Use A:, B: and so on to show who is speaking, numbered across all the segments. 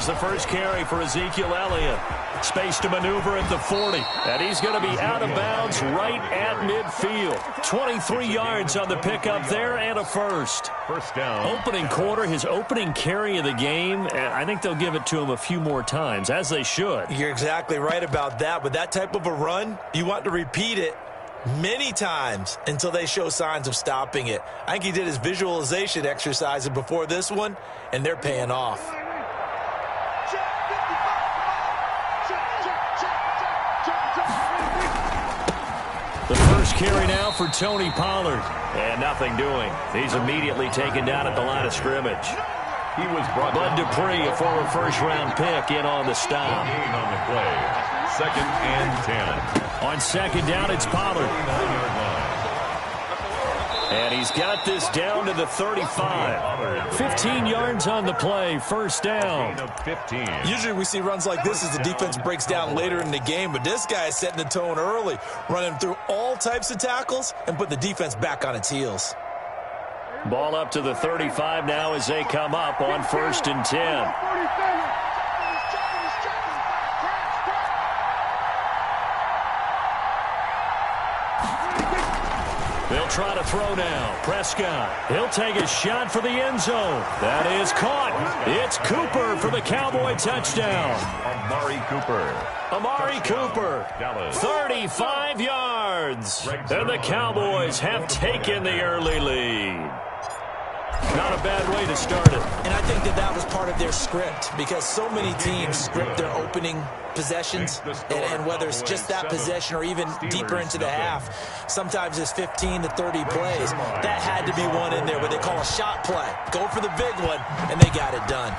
A: the first carry for Ezekiel Elliott. Space to maneuver at the 40. And he's going to be out of bounds right at midfield. 23 yards on the pickup there and a first.
B: First down.
A: Opening quarter, his opening carry of the game. And I think they'll give it to him a few more times, as they should.
C: You're exactly right about that. With that type of a run, you want to repeat it many times until they show signs of stopping it. I think he did his visualization exercises before this one, and they're paying off.
A: The first carry now for Tony Pollard. And nothing doing. He's immediately taken down at the line of scrimmage.
B: He was brought
A: Bud Dupree, a former first-round pick, in on the stop.
B: Gain on the play. 2nd and 10.
A: On second down, it's Pollard. And he's got this down to the 35. 15 yards on the play, first down.
C: Usually we see runs like this as the defense breaks down later in the game, but this guy is setting the tone early, running through all types of tackles and putting the defense back on its heels.
A: Ball up to the 35 now as they come up on 1st and 10. They'll try to throw now. Prescott. He'll take a shot for the end zone. That is caught. It's Cooper for the Cowboy touchdown.
B: Amari Cooper.
A: Dallas. 35 yards. And the Cowboys have taken the early lead. Not a bad way to start it.
C: And I think that was part of their script, because so many teams script their opening possessions, and whether it's just that possession or even deeper into the half, sometimes it's 15 to 30 plays. That had to be one in there, what they call a shot play. Go for the big one, and they got it done.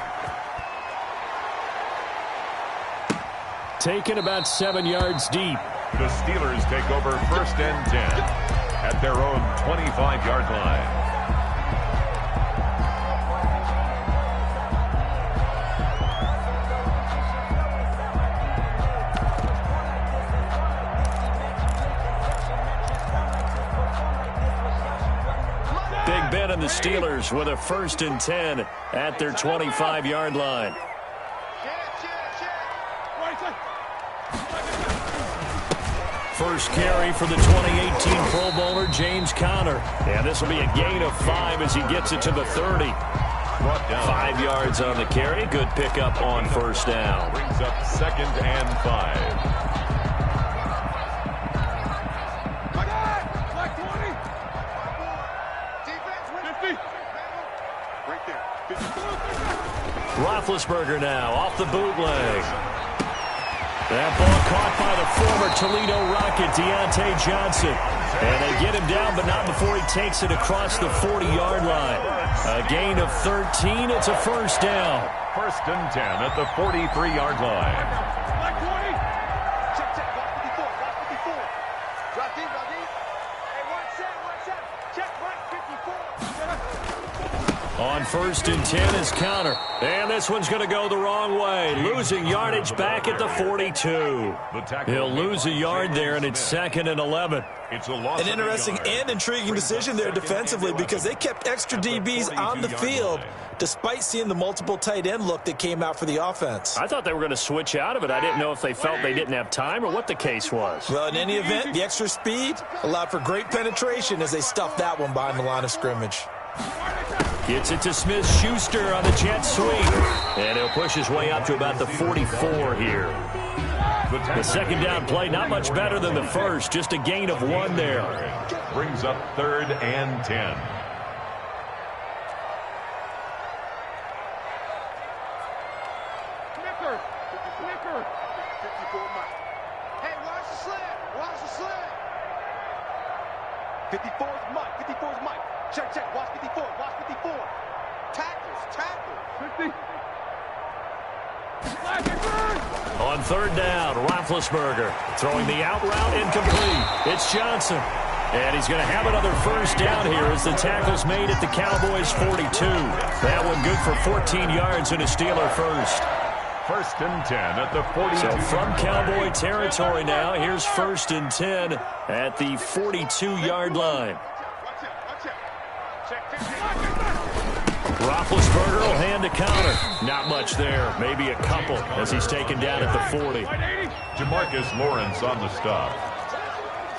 A: Taken about 7 yards deep.
B: The Steelers take over 1st and 10 at their own 25-yard line.
A: Big Ben and the Steelers with a 1st and 10 at their 25-yard line. First carry for the 2018 Pro Bowler, James Conner. And this will be a gain of 5 as he gets it to the 30. 5 yards on the carry. Good pickup on first down.
B: Brings up 2nd and 5.
A: Roethlisberger now off the bootleg. That ball caught by the former Toledo Rocket, Deontay Johnson. And they get him down, but not before he takes it across the 40-yard line. A gain of 13. It's a first down.
B: 1st and 10 at the 43-yard line.
A: On 1st and 10 is Conner. And this one's going to go the wrong way. Losing yardage back at the 42. He'll lose a yard there, and it's 2nd and 11.
C: An interesting and intriguing decision there defensively, because they kept extra DBs on the field despite seeing the multiple tight end look that came out for the offense.
A: I thought they were going to switch out of it. I didn't know if they felt they didn't have time or what the case was.
C: Well, in any event, the extra speed allowed for great penetration as they stuffed that one behind the line of scrimmage.
A: Gets it to Smith-Schuster on the jet sweep. And he'll push his way up to about the 44 here. The second down play, not much better than the first. Just a gain of 1 there.
B: Brings up 3rd and 10.
D: Snicker. 54 Mike. Hey, watch the slant. Watch the slant. 54 is Mike. 54 is Mike. Check. Watch 54. Watch 54. Tackles. 50.
A: On 3rd down, Roethlisberger throwing the out route incomplete. It's Johnson. And he's going to have another first down here as the tackle's made at the Cowboys' 42. That one good for 14 yards and a Steeler first.
B: 1st and 10 at the 42.
A: So from Cowboy territory now, here's 1st and 10 at the 42-yard line. Roethlisberger will hand a counter. Not much there. Maybe a couple as he's taken down at the 40.
B: Jamarcus Lawrence on the stop.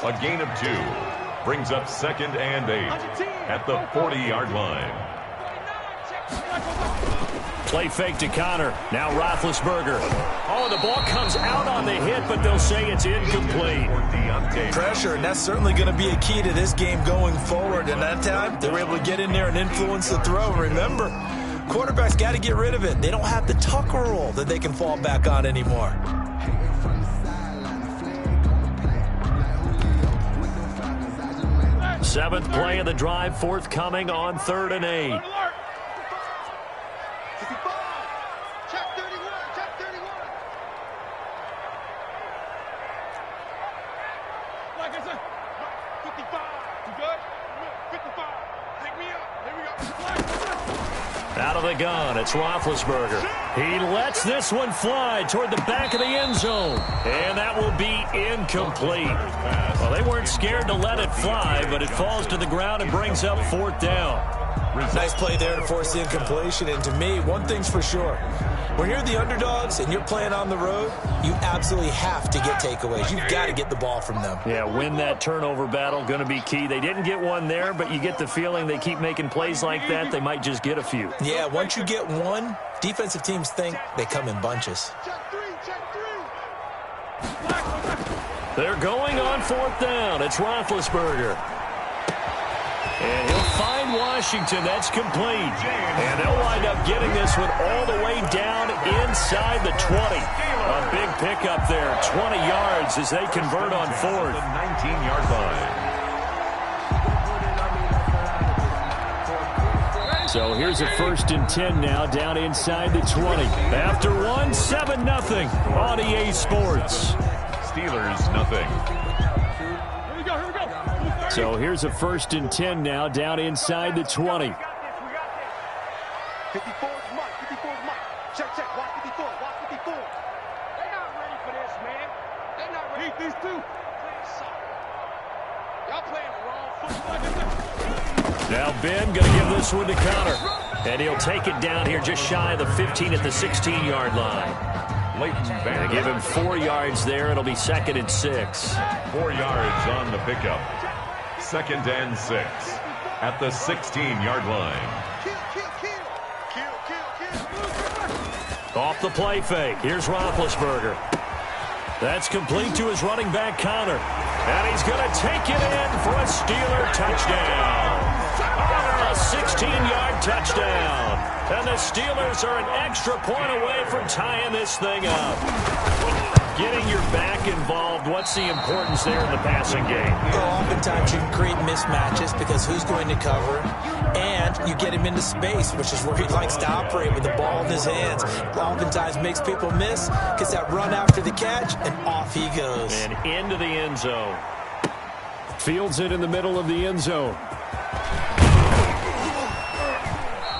B: A gain of 2. Brings up 2nd and 8 at the 40-yard line.
A: Play fake to Connor. Now Roethlisberger. Oh, the ball comes out on the hit, but they'll say it's incomplete.
C: Pressure, and that's certainly going to be a key to this game going forward. And that time, they were able to get in there and influence the throw. Remember, quarterbacks got to get rid of it. They don't have the Tucker rule that they can fall back on anymore.
A: Seventh play of the drive, forthcoming on 3rd and 8.
D: Check 31. Check 31. Like I said, 55. You good? 55. Take me up. Here we go.
A: Out of the gun, it's Roethlisberger. He lets this one fly toward the back of the end zone. And that will be incomplete. Well, they weren't scared to let it fly, but it falls to the ground and brings up 4th down.
C: Nice play there to force the incompletion. And to me, one thing's for sure. When you're the underdogs and you're playing on the road, you absolutely have to get takeaways. You've got to get the ball from them.
A: Yeah, win that turnover battle, going to be key. They didn't get one there, but you get the feeling they keep making plays like that, they might just get a few.
C: Yeah, once you get one, defensive teams think they come in bunches.
D: Check 3. Check 3.
A: They're going on 4th down. It's Roethlisberger. And he'll find Washington. That's complete. And they'll wind up getting this one all the way down inside the 20. A big pickup there, 20 yards as they convert on 4th.
B: The 19-yard line.
A: So here's a 1st and 10 now, down inside the 20. After one, 7-0 on EA Sports.
B: Steelers, nothing.
D: Here we go. Here we go.
A: So here's a 1st and 10 now, down inside the 20.
D: 54 is Mike. 54 is Mike. Check, check. Watch 54. Watch 54. They're not ready for this, man. They're not ready. These two. Y'all playing the wrong football.
A: Now Ben going to give this one to Connor. And he'll take it down here just shy of the 15 at the 16-yard line. They give him 4 yards there. It'll be 2nd and 6.
B: 4 yards on the pickup. 2nd and 6 at the 16-yard line.
A: Off the play fake. Here's Roethlisberger. That's complete to his running back, Connor. And he's going to take it in for a Steeler touchdown. A 16-yard touchdown. And the Steelers are an extra point away from tying this thing up. Getting your back involved, what's the importance there in the passing game?
C: Well, oftentimes you can create mismatches because who's going to cover, and you get him into space, which is where he likes to operate with the ball in his hands. Oftentimes makes people miss, gets that run after the catch, and off he goes.
A: And into the end zone. Fields it in the middle of the end zone.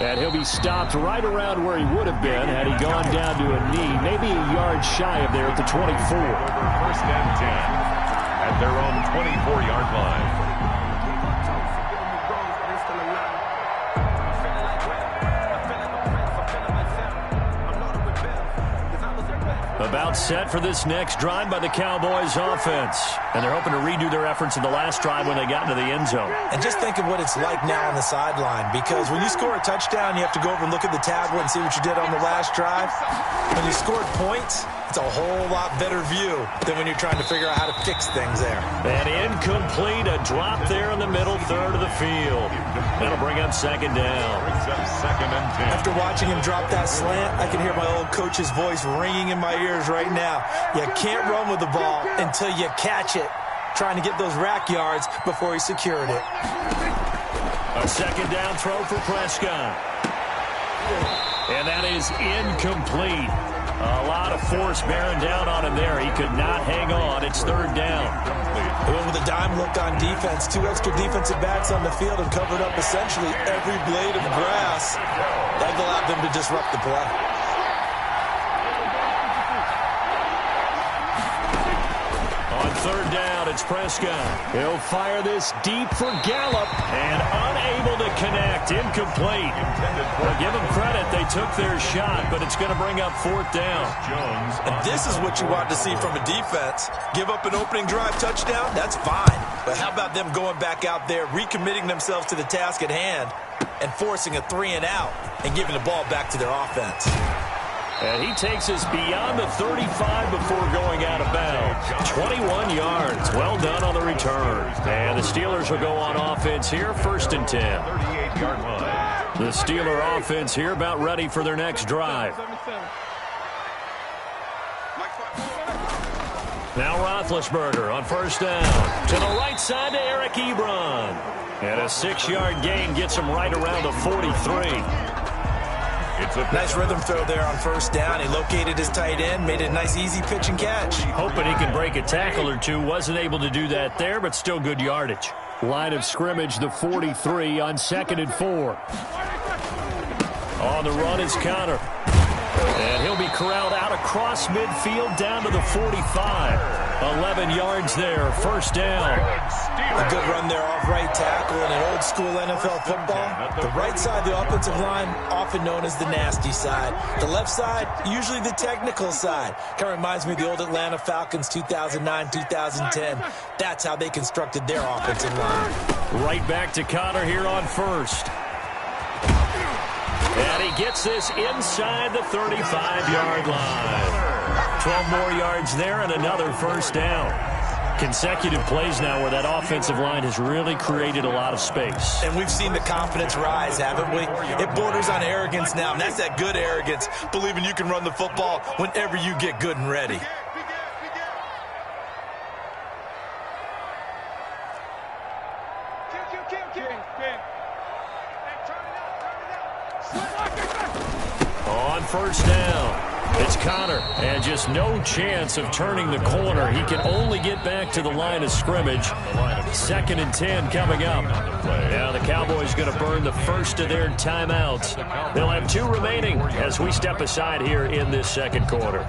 A: And he'll be stopped right around where he would have been had he gone down to a knee, maybe a yard shy of there at the 24.
B: 1st and 10 at their own 24-yard line.
A: About set for this next drive by the Cowboys offense. And they're hoping to redo their efforts in the last drive when they got into the end zone.
C: And just think of what it's like now on the sideline, because when you score a touchdown, you have to go over and look at the tablet and see what you did on the last drive. When you scored points, it's a whole lot better view than when you're trying to figure out how to fix things there.
A: And incomplete, a drop there in the middle third of the field. That'll bring up 2nd down.
B: Brings up 2nd and 10.
C: After watching him drop that slant, I can hear my old coach's voice ringing in my ears right now. You can't run with the ball until you catch it. Trying to get those rack yards before he secured it.
A: A 2nd down throw for Prescott. And that is incomplete. A lot of force bearing down on him there. He could not hang on. It's 3rd down.
C: They went with a dime look on defense. 2 extra defensive backs on the field and covered up essentially every blade of grass. That allowed them to disrupt the play.
A: On 3rd third down. It's Prescott. He'll fire this deep for Gallup and unable to connect. Incomplete. Well, give them credit. They took their shot, but it's going to bring up fourth down.
C: And this is what you want to see from a defense. Give up an opening drive touchdown, that's fine. But how about them going back out there, recommitting themselves to the task at hand, and forcing a 3-and-out and giving the ball back to their offense.
A: And he takes us beyond the 35 before going out of bounds. 21 yards. Well done on the return. And the Steelers will go on offense here, 1st and 10.
B: 38-yard line.
A: The Steeler offense here about ready for their next drive. Now Roethlisberger on 1st down. To the right side to Eric Ebron. And a 6-yard gain gets him right around the 43.
C: Nice rhythm throw there on 1st down. He located his tight end, made it a nice, easy pitch and catch.
A: Hoping he can break a tackle or two. Wasn't able to do that there, but still good yardage. Line of scrimmage, the 43 on 2nd and 4. On the run is Connor. And he'll be corralled out across midfield down to the 45. 11 yards there, 1st down.
C: A good run there off right tackle in an old school NFL football. The right side of the offensive line, often known as the nasty side. The left side, usually the technical side. Kind of reminds me of the old Atlanta Falcons 2009-2010. That's how they constructed their offensive line.
A: Right back to Connor here on 1st. And he gets this inside the 35-yard line. 12 more yards there and another 1st down. Consecutive plays now where that offensive line has really created a lot of space.
C: And we've seen the confidence rise, haven't we? It borders on arrogance now, and that's that good arrogance, believing you can run the football whenever you get good and ready.
A: On 1st down, it's Connor, and just no chance of turning the corner. He can only get back to the line of scrimmage. 2nd and 10 coming up. Now the Cowboys going to burn the first of their timeouts. They'll have 2 remaining as we step aside here in this 2nd quarter.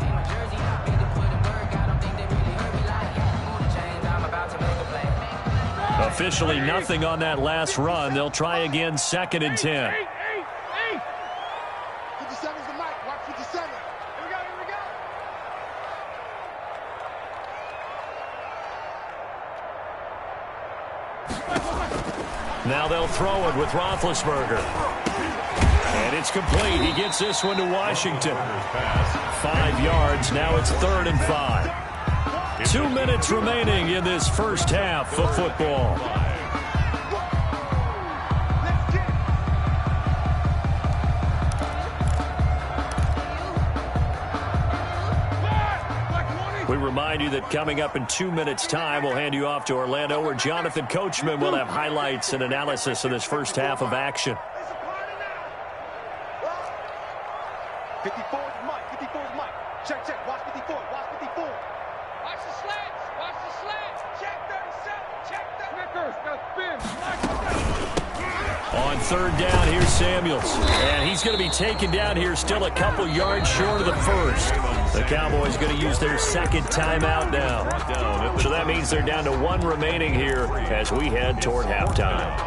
A: Officially nothing on that last run. They'll try again, 2nd and 10. Now they'll throw it with Roethlisberger. And it's complete. He gets this one to Washington. 5 yards. Now it's 3rd and 5. 2 minutes remaining in this first half of football. We remind you that coming up in 2 minutes' time, we'll hand you off to Orlando, where Jonathan Coachman will have highlights and analysis of this first half of action.
D: 54 is Mike. 54 is Mike. Check, check. Watch 54. Watch 54. Watch the slants. Watch the slants. Check 37. Check 37. Snickers. Got spin.
A: On 3rd down, here's Samuels. And he's going to be taken down here, still a couple yards short of the 1st. The Cowboys going to use their 2nd timeout now. So that means they're down to 1 remaining here as we head toward halftime.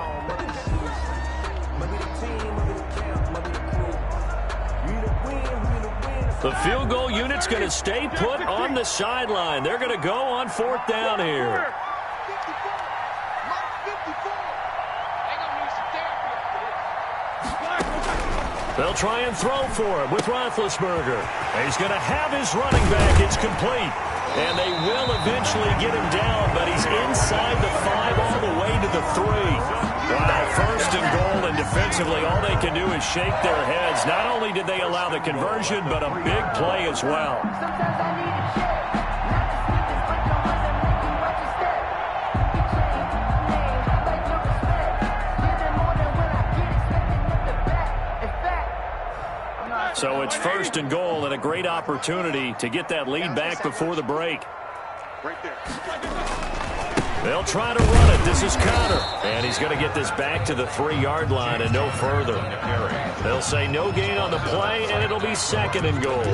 A: The field goal unit's going to stay put on the sideline. They're going to go on 4th down here. They'll try and throw for him with Roethlisberger. He's going to have his running back. It's complete. And they will eventually get him down, but he's inside the 5 all the way to the 3. Wow, 1st and goal, and defensively all they can do is shake their heads. Not only did they allow the conversion, but a big play as well. So it's 1st and goal, and a great opportunity to get that lead back before the break.
D: Right there.
A: They'll try to run it. This is Connor. And he's going to get this back to the 3-yard line and no further. They'll say no gain on the play, and it'll be 2nd and goal.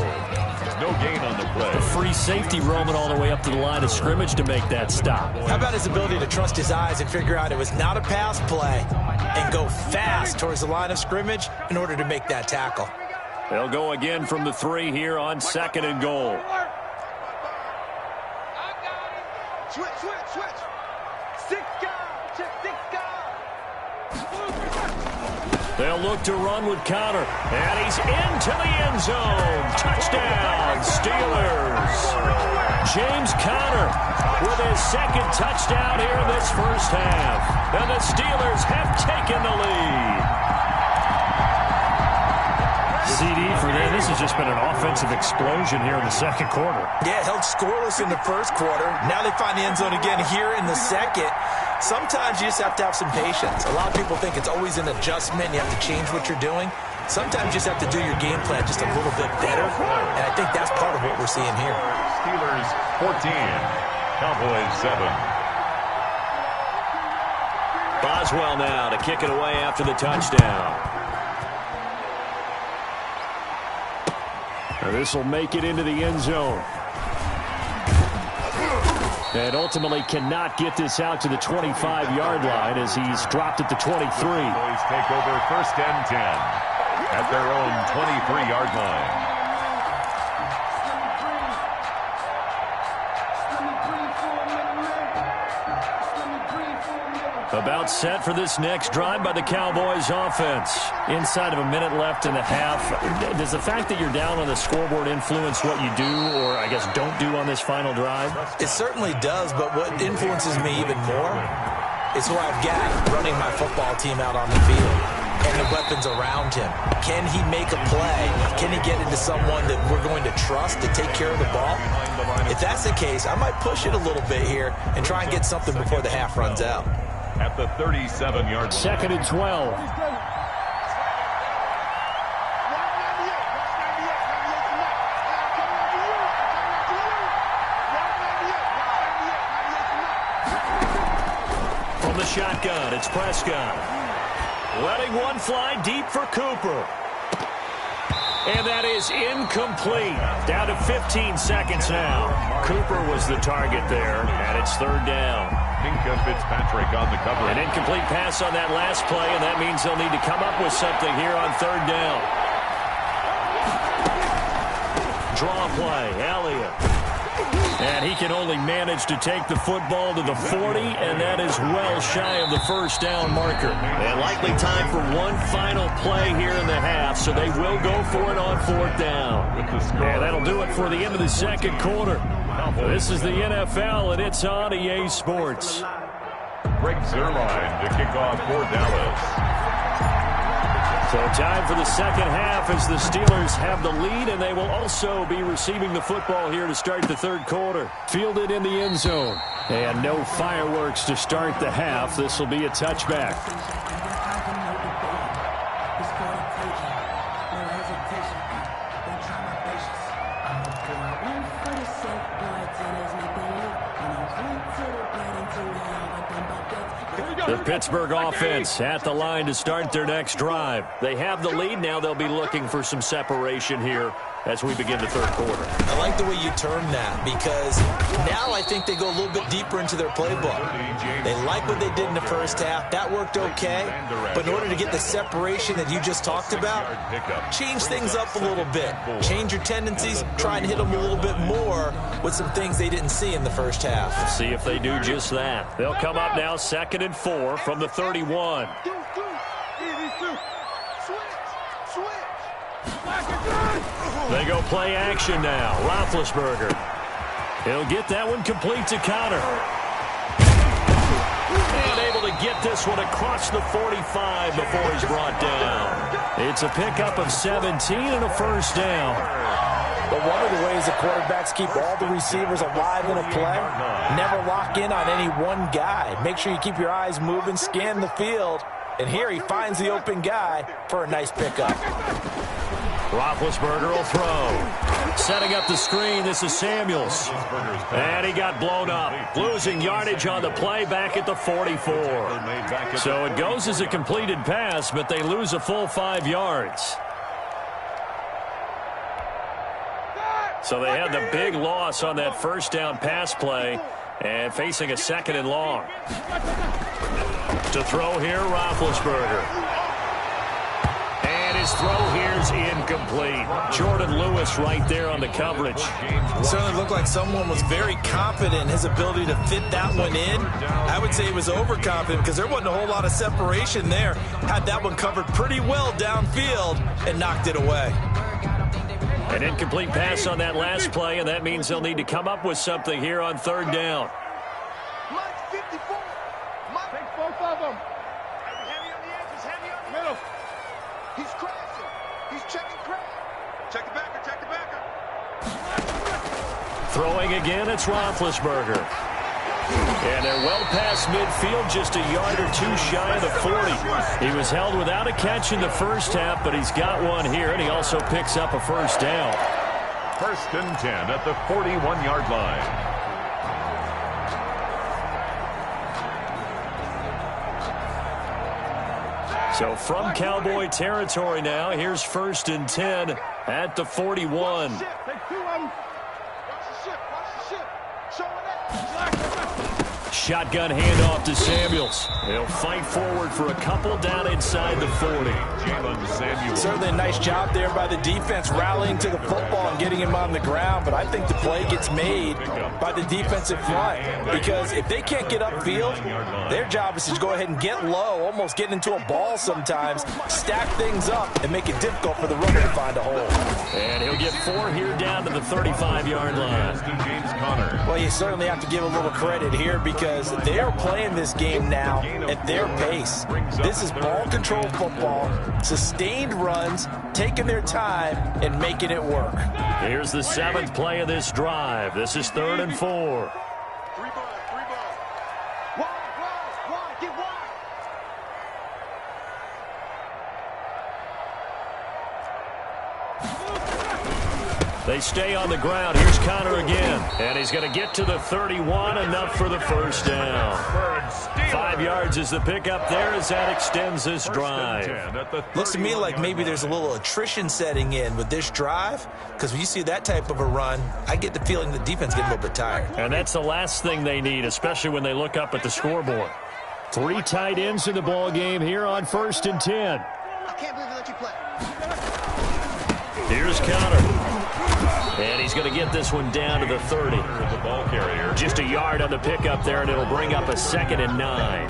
B: no gain on the play.
A: The free safety roaming all the way up to the line of scrimmage to make that stop.
C: How about his ability to trust his eyes and figure out it was not a pass play and go fast towards the line of scrimmage in order to make that tackle.
A: They'll go again from the 3 here on 2nd and goal.
D: Switch. 6 guys. Check 6 guys.
A: They'll look to run with Conner. And he's into the end zone. Touchdown, Steelers. James Conner with his 2nd touchdown here in this first half. And the Steelers have taken the lead. CD for them. This has just been an offensive explosion here in the 2nd quarter.
C: Yeah, held scoreless in the 1st quarter. Now they find the end zone again here in the 2nd. Sometimes you just have to have some patience. A lot of people think it's always an adjustment. You have to change what you're doing. Sometimes you just have to do your game plan just a little bit better. And I think that's part of what we're seeing here.
B: Steelers 14, Cowboys 7.
A: Boswell now to kick it away after the touchdown. This will make it into the end zone. And ultimately cannot get this out to the 25-yard line as he's dropped at the 23.
B: Cowboys take over 1st and 10 at their own 23-yard line.
A: About set for this next drive by the Cowboys offense. Inside of a minute left in the half. Does the fact that you're down on the scoreboard influence what you do or, I guess, don't do on this final drive?
C: It certainly does, but what influences me even more is who I've got running my football team out on the field and the weapons around him. Can he make a play? Can he get into someone that we're going to trust to take care of the ball? If that's the case, I might push it a little bit here and try and get something before the half runs out.
B: At the 37-yard line.
A: 2nd and 12. From the shotgun, it's Prescott. Letting one fly deep for Cooper. And that is incomplete. Down to 15 seconds now. Cooper was the target there, and it's 3rd down.
B: Minka Fitzpatrick on the cover.
A: An incomplete pass on that last play, and that means they'll need to come up with something here on 3rd down. Draw play, Elliott. And he can only manage to take the football to the 40, and that is well shy of the 1st down marker. And likely time for one final play here in the half, so they will go for it on 4th down. And that'll do it for the end of the 2nd quarter. This is the NFL, and it's on EA Sports.
B: Greg Zuerlein to kick off for Dallas.
A: So time for the 2nd half as the Steelers have the lead, and they will also be receiving the football here to start the 3rd quarter. Fielded in the end zone. And no fireworks to start the half. This will be a touchback. The Pittsburgh offense at the line to start their next drive. They have the lead. Now they'll be looking for some separation here as we begin the 3rd quarter.
C: I like the way you term that because now I think they go a little bit deeper into their playbook. They like what they did in the 1st half. That worked okay. But in order to get the separation that you just talked about, change things up a little bit. Change your tendencies. Try and hit them a little bit more with some things they didn't see in the 1st half.
A: We'll see if they do just that. They'll come up now 2nd and 4 from the 31. They go play action now. Roethlisberger. He'll get that one complete to Conner. And able to get this one across the 45 before he's brought down. It's a pickup of 17 and a 1st down.
C: But one of the ways the quarterbacks keep all the receivers alive in a play, never lock in on any one guy. Make sure you keep your eyes moving, scan the field. And here he finds the open guy for a nice pickup.
A: Roethlisberger will throw. Setting up the screen, this is Samuels. And he got blown up. Losing yardage on the play back at the 44. So it goes as a completed pass, but they lose a full 5 yards. So they had the big loss on that first down pass play and facing a 2nd and long. To throw here, Roethlisberger. And his throw here is incomplete. Jordan Lewis right there on the coverage.
C: Certainly looked like someone was very confident in his ability to fit that one in. I would say he was overconfident because there wasn't a whole lot of separation there. Had that one covered pretty well downfield and knocked it away.
A: An incomplete pass on that last play, and that means they'll need to come up with something here on 3rd down.
D: Mike 54. Mike takes both of them. Heavy on the edges, heavy on the middle. He's crashing. He's checking crash. Check the backer, check the backer.
A: Throwing again, it's Roethlisberger. And they're well past midfield, just a yard or 2 shy of the 40. He was held without a catch in the first half, but he's got one here, and he also picks up a 1st down.
B: 1st and 10 at the 41-yard line.
A: So from Cowboy territory now, here's 1st and 10 at the 41.
D: Take 2 of them. Watch the ship, watch the ship. Showing that.
A: Shotgun handoff to Samuels. They'll fight forward for a couple down inside the 40.
B: Jalen Samuels.
C: Certainly a nice job there by the defense rallying to the football and getting him on the ground, but I think the play gets made by the defensive front because if they can't get upfield, their job is to go ahead and get low, almost get into a ball sometimes, stack things up, and make it difficult for the runner to find a hole.
A: And he'll get 4 here down to the 35-yard line.
B: James Conner.
C: Well, you certainly have to give a little credit here because they are playing this game now at their pace. This is ball control football, sustained runs, taking their time, and making it work.
A: Here's the 7th play of this drive. This is 3rd and 4.
D: 3 ball. Wide, get wide.
A: They stay on the ground. Here's Conner again. And he's going to get to the 31, enough for the 1st down. 5 yards is the pickup there as that extends this drive.
C: Looks to me like maybe there's a little attrition setting in with this drive because when you see that type of a run, I get the feeling the defense getting a little bit tired.
A: And that's the last thing they need, especially when they look up at the scoreboard. 3 tight ends in the ball game here on 1st and 10.
D: I can't believe they let you play.
A: Here's Conner. And he's going to get this one down to the 30.
B: The ball carrier.
A: Just a yard on the pickup there, and it'll bring up a 2nd and 9.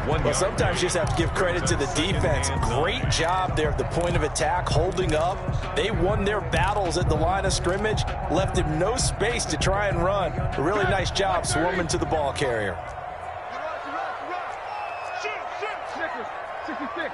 C: Well, sometimes you just have to give credit to the defense. Great job there at the point of attack, holding up. They won their battles at the line of scrimmage, left him no space to try and run. A really nice job swarming to the ball carrier.
D: Snickers, 66.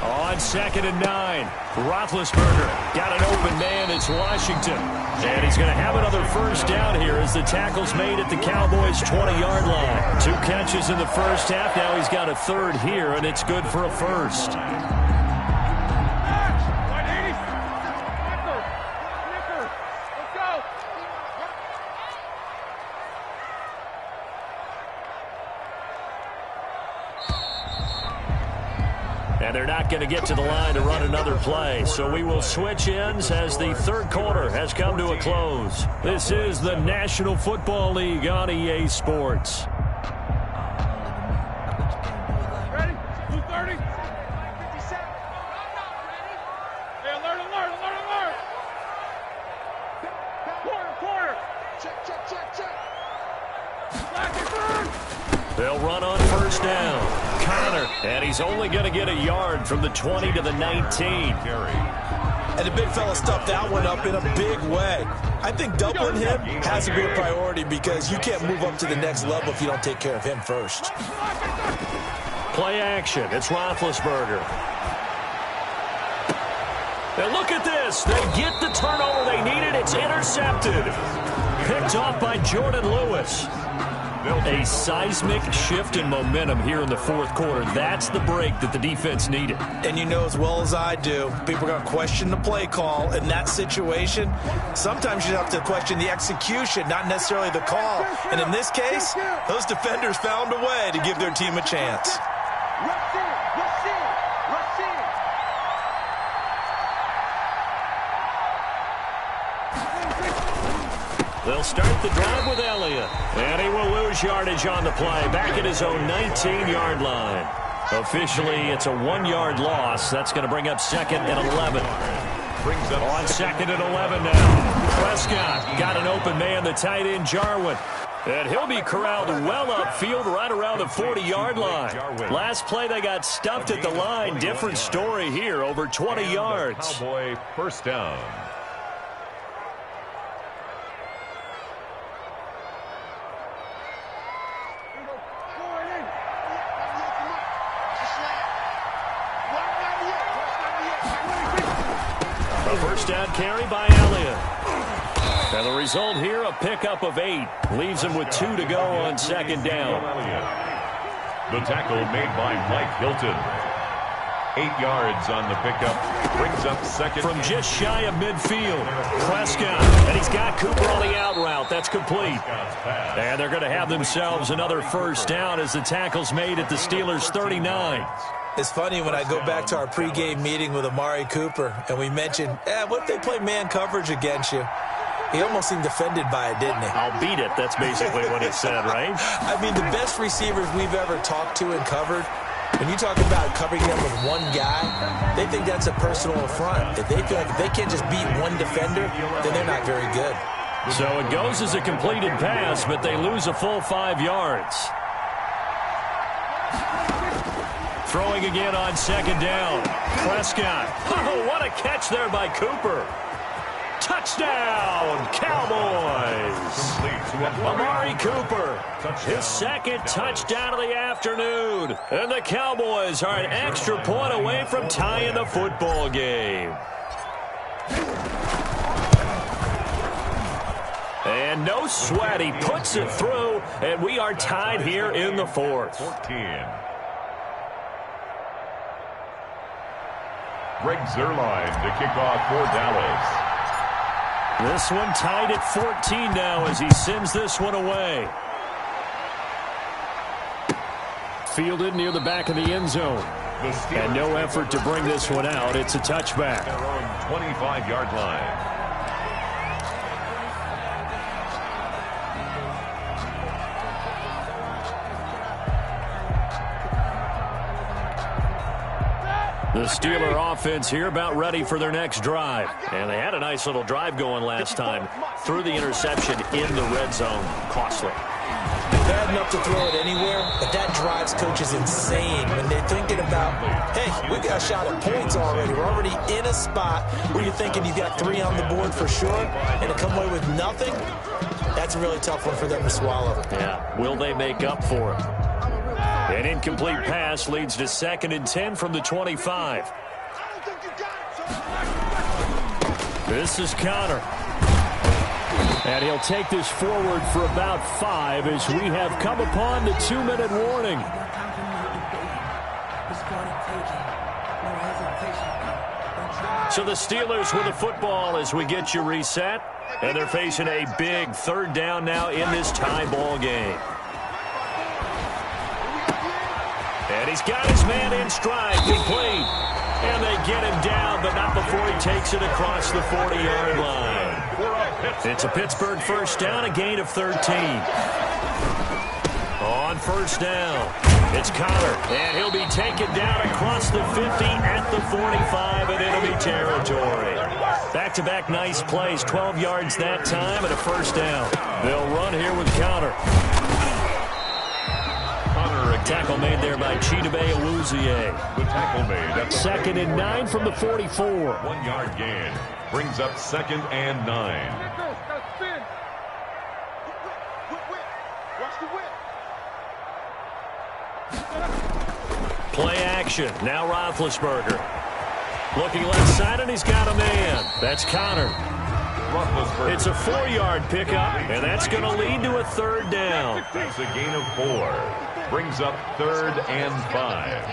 A: On 2nd and 9, Roethlisberger got an open man. It's Washington. And he's going to have another 1st down here as the tackle's made at the Cowboys' 20-yard line. 2 catches in the first half. Now he's got a 3rd here, and it's good for a 1st. And they're not going to get to the line to run another play. So we will switch ends as the 3rd quarter has come to a close. This is the National Football League on EA Sports.
D: Ready? 230. 57. Hey, alert. Quarter. Check.
A: They'll run on 1st down. Conner, and he's only going to get a yard from the 20 to the 19.
C: And the big fella stuffed that one up in a big way. I think doubling him has to be a priority because you can't move up to the next level if you don't take care of him first.
A: Play action. It's Roethlisberger. And look at this. They get the turnover they needed. It's intercepted. Picked off by Jordan Lewis. A seismic shift in momentum here in the 4th quarter. That's the break that the defense needed.
C: And you know as well as I do, people are going to question the play call in that situation. Sometimes you have to question the execution, not necessarily the call. And in this case, those defenders found a way to give their team a chance.
A: They'll start the drive with Elliott. And he will lose yardage on the play, back at his own 19-yard line. Officially, it's a 1-yard loss. That's going to bring up 2nd and 11. On 2nd and 11 now. Prescott got an open man, the tight end, Jarwin. And he'll be corralled well upfield right around the 40-yard line. Last play, they got stuffed at the line. Different story here, over 20 yards.
B: Cowboy first down.
A: A first down carry by Elliott. And the result here, a pickup of 8. Leaves him with 2 to go on 2nd down.
B: The tackle made by Mike Hilton. 8 yards on the pickup. Brings up 2nd.
A: From just shy of midfield, Prescott. And he's got Cooper on the out route. That's complete. And they're going to have themselves another first down as the tackle's made at the Steelers' 39.
C: It's funny when I go back to our pregame meeting with Amari Cooper and we mentioned, what if they play man coverage against you? He almost seemed offended by it, didn't he?
A: I'll beat it. That's basically what he said, right?
C: I mean, the best receivers we've ever talked to and covered, when you talk about covering them with one guy, they think that's a personal affront. If they feel like if they can't just beat one defender, then they're not very good.
A: So it goes as a completed pass, but they lose a full 5 yards. Throwing again on 2nd down. Prescott. Oh, what a catch there by Cooper. Touchdown, Cowboys. Amari Cooper, his 2nd touchdown of the afternoon. And the Cowboys are an extra point away from tying the football game. And no sweat, he puts it through, and we are tied here in the 4th.
B: 14. Greg Zuerlein to kick off for Dallas.
A: This one tied at 14 now as he sends this one away. Fielded near the back of the end zone. And no effort to bring this one out. It's a touchback.
B: Their own 25-yard line.
A: The Steeler offense here about ready for their next drive. And they had a nice little drive going last time. Threw the interception in the red zone. Costly.
C: Bad enough to throw it anywhere, but that drives coaches insane when they're thinking about, hey, we got a shot at points already. We're already in a spot where you're thinking you've got 3 on the board for sure, and to come away with nothing, that's a really tough one for them to swallow.
A: Yeah, will they make up for it? An incomplete pass leads to 2nd and 10 from the 25. This is Connor. And he'll take this forward for about 5 as we have come upon the 2-minute warning. So the Steelers with the football as we get you reset. And they're facing a big 3rd down now in this tie ball game. And he's got his man in stride, complete. And they get him down, but not before he takes it across the 40-yard line. It's a Pittsburgh first down, a gain of 13. On first down, it's Connor, and he'll be taken down across the 50 at the 45, and it'll be territory. Back-to-back nice plays, 12 yards that time, and a first down. They'll run here with Connor. Tackle made there by Chidobe Awuzie.
B: The tackle made at
A: 2nd and 9 from the 44.
B: 1-yard gain. Brings up 2nd and 9.
A: Play action. Now Roethlisberger. Looking left side, and he's got a man. That's Connor. It's a 4-yard pickup, and that's going to lead to a 3rd down.
B: That's a gain of 4. Brings up 3rd and 5.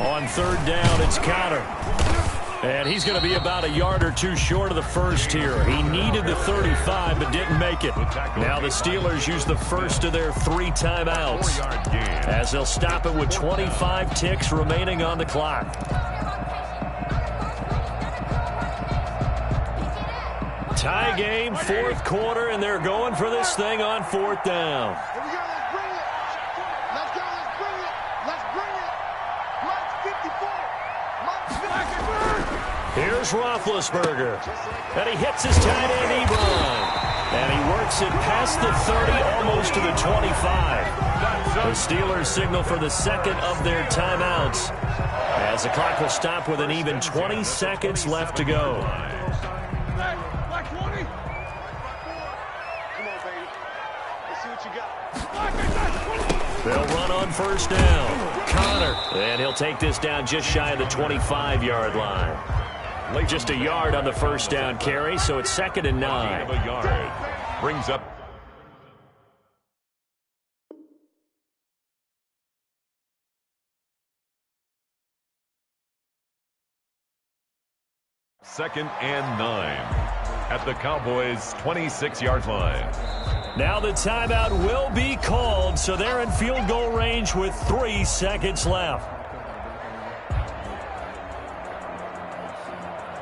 A: On 3rd down, it's Connor. And he's going to be about a yard or 2 short of the first here. He needed the 35, but didn't make it. Now the Steelers use the first of their 3 timeouts, as they'll stop it with 25 ticks remaining on the clock. Tie game, fourth quarter, and they're going for this thing on fourth down.
D: Here we go, let's bring it. Let's go, let's bring it. Let's bring it. Mike's 54. Mike's 54.
A: Here's Roethlisberger. And he hits his tight end, Ebron. And he works it past the 30, almost to the 25. The Steelers signal for the second of their timeouts, as the clock will stop with an even 20 seconds left to go. They'll run on first down. Connor. And he'll take this down just shy of the 25-yard line. Just a yard on the first down carry, so it's 2nd and 9.
B: A yard. Brings up. Second and 9 at the Cowboys' 26-yard line.
A: Now the timeout will be called, so they're in field goal range with 3 seconds left.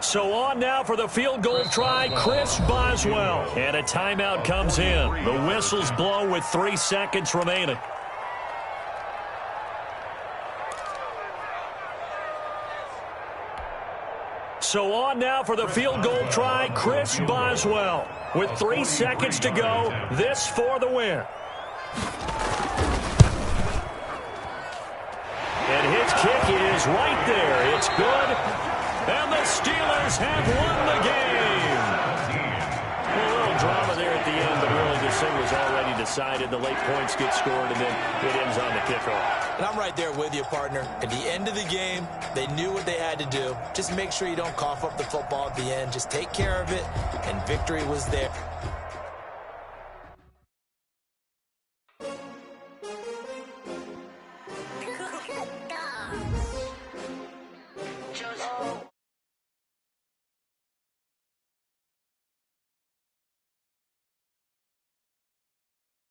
A: So on now for the field goal try, Chris Boswell. And a timeout comes in. The whistles blow with 3 seconds remaining. So on now for the field goal try, Chris Boswell. With 3 seconds to go, this for the win. And his kick is right there. It's good. And the Steelers have won the game. A little drama there at the end, but really this thing was already decided. The late points get scored, and then it ends on the kickoff.
C: And I'm right there with you, partner. At the end of the game, they knew what they had to do. Just make sure you don't cough up the football at the end. Just take care of it, and victory was there.